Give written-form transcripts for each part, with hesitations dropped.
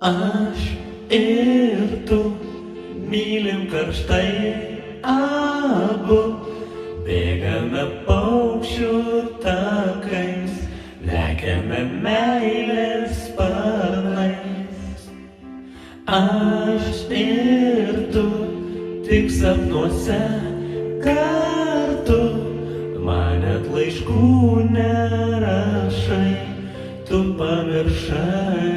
Aš ir tu mylim karštai abu, bėgame paukščių takais, lekiame meilės sparnais. Aš ir tu tik sapnuose kartu, man net laiškų nerašai, tu pamiršai.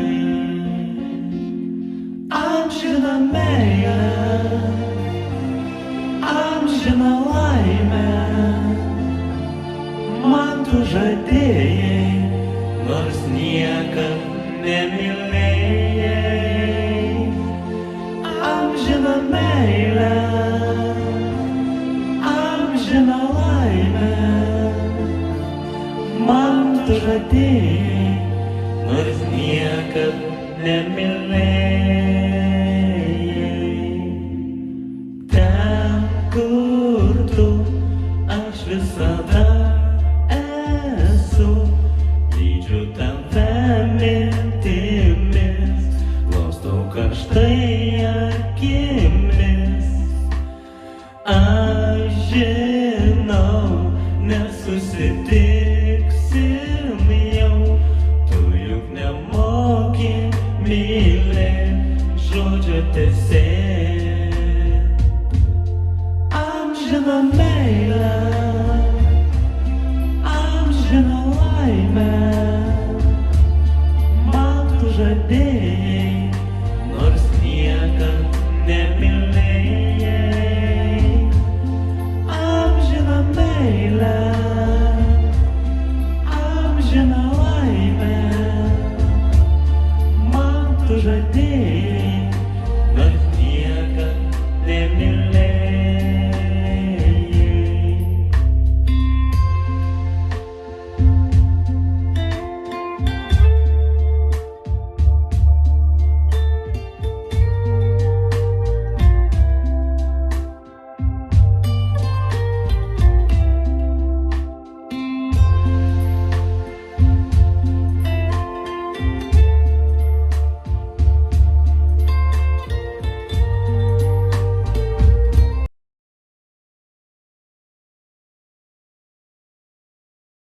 Amžiną meilę, amžiną laimę, man tu žadėjai, nors niekad nemylėjai. Amžiną meilę, amžiną laimę, man tu žadėjai, nors niekad nemylėjai. Ten, kur tu, aš visada esu, lydžiu tave mintimis, glostau karštai akimis. Aš žinau, nesusitiksim jau, tu juk nemoki mylėt, žodžio tesėt. Amžiną meilę, amžiną laimę, man tu žadėjai, nors niekad nemylėjai.